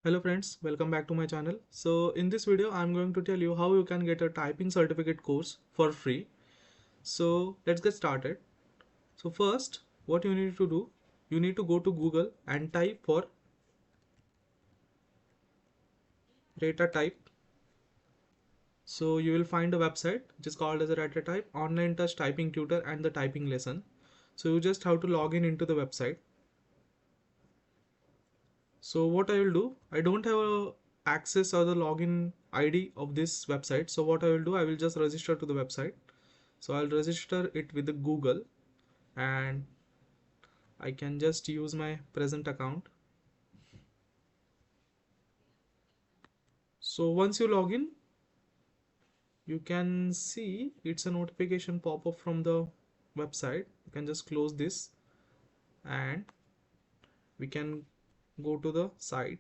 Hello friends, welcome back to my channel. So in this video I'm going to tell you how you can get a typing certificate course for free. So let's get started. So first what you need to do, you need to go to Google and type for Rata Type. So you will find a website which is called as a Rata Type Online Touch Typing Tutor and the Typing Lesson. So you just have to log in into the website. So what I will do, I don't have a access or the login ID of this website. So what I will do, I will just register to the website. So I'll register it with the Google and I can just use my present account. So once you log in, you can see it's a notification pop up from the website. You can just close this and we can go to the site.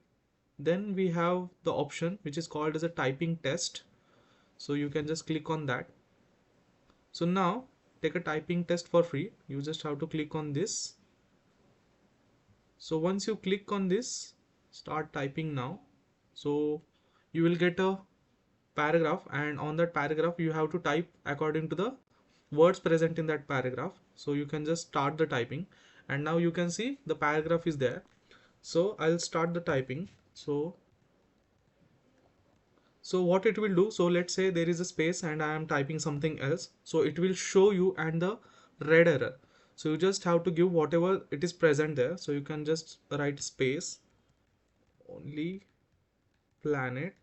Then we have the option which is called as a typing test. So you can just click on that. So now take a typing test for free. You just have to click on this. So once you click on this, start typing now. So you will get a paragraph, and on that paragraph you have to type according to the words present in that paragraph. So you can just start the typing, and now you can see the paragraph is there. So I'll start the typing. So what it will do, so let's say there is a space and I am typing something else, so it will show you and the red error. So you just have to give whatever it is present there. So you can just write space only planet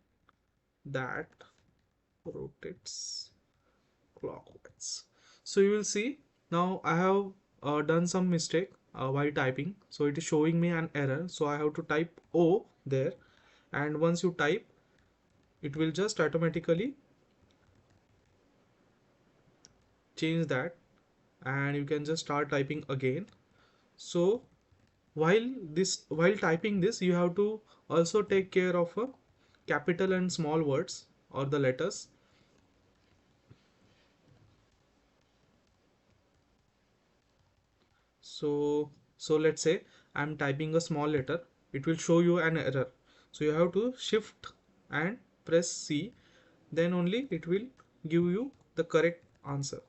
that rotates clockwise. So you will see now I have done some mistake while typing. So it is showing me an error. So I have to type O there, and once you type, it will just automatically change that, and you can just start typing again. So while typing this, you have to also take care of a capital and small words or the letters. So let's say I'm typing a small letter, it will show you an error. So you have to shift and press C, then only it will give you the correct answer.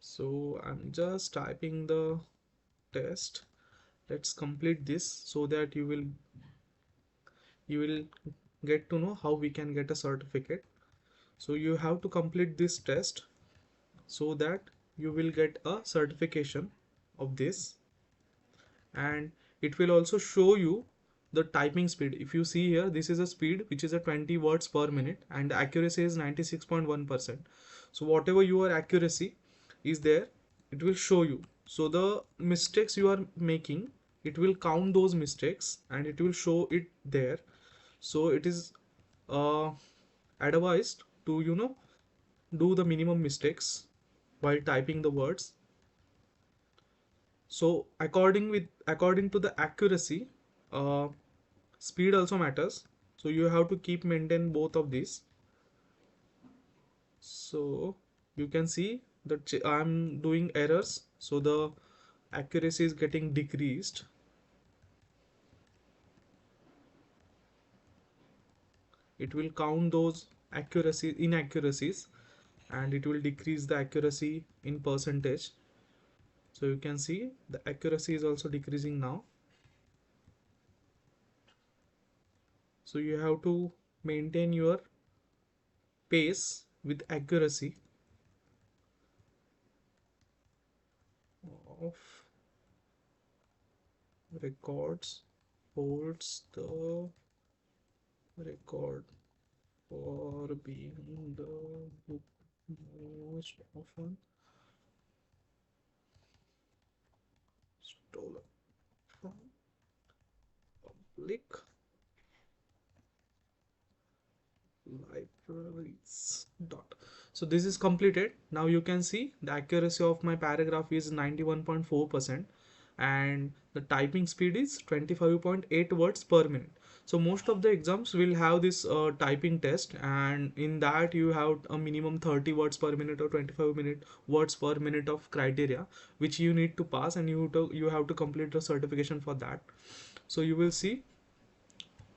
So I'm just typing the test. Let's complete this so that you will get to know how we can get a certificate. So you have to complete this test so that you will get a certification of this, and it will also show you the typing speed. If you see here, this is a speed which is a 20 words per minute and the accuracy is 96.1%. So whatever your accuracy is there, it will show you. So the mistakes you are making, it will count those mistakes and it will show it there. So it is uh, advised to do the minimum mistakes while typing the words. So according to the accuracy, uh, speed also matters. So you have to keep maintain both of these. So you can see that I'm doing errors, so the accuracy is getting decreased. It will count those inaccuracies, and it will decrease the accuracy in percentage. So you can see the accuracy is also decreasing now. So you have to maintain your pace with accuracy of records holds the record for being the book most often stolen from public libraries. Dot. So this is completed. Now you can see the accuracy of my paragraph is 91.4% and the typing speed is 25.8 words per minute. So most of the exams will have this typing test, and in that you have a minimum 30 words per minute or 25 words per minute of criteria which you need to pass, and you have to complete the certification for that. So you will see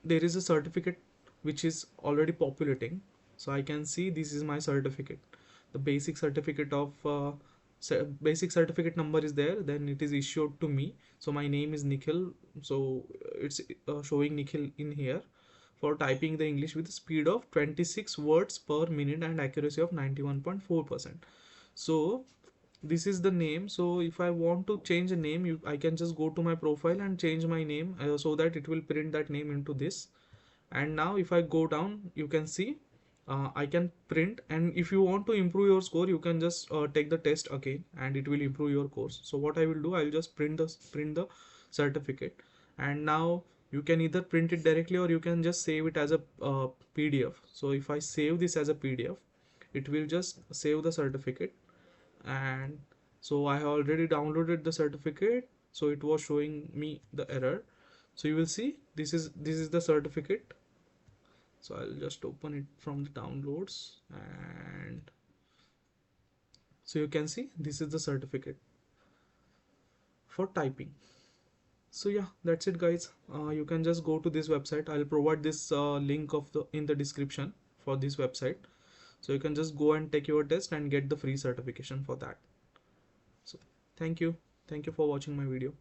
there is a certificate which is already populating. So I can see this is my certificate, the basic certificate of basic certificate number is there, then it is issued to me. So my name is Nikhil. So it's showing Nikhil in here for typing the English with a speed of 26 words per minute and accuracy of 91.4%. So this is the name. So if I want to change a name, I can just go to my profile and change my name, so that it will print that name into this. And now if I go down, you can see I can print, and if you want to improve your score, you can just take the test again and it will improve your course. So what I will do, I will just print the certificate. And now you can either print it directly or you can just save it as a PDF. So if I save this as a PDF, it will just save the certificate. And so I have already downloaded the certificate, so it was showing me the error. So you will see this is the certificate. So I'll just open it from the downloads, and so you can see this is the certificate for typing. So yeah, that's it guys. You can just go to this website. I'll provide this link of the in the description for this website. So you can just go and take your test and get the free certification for that. So thank you for watching my video.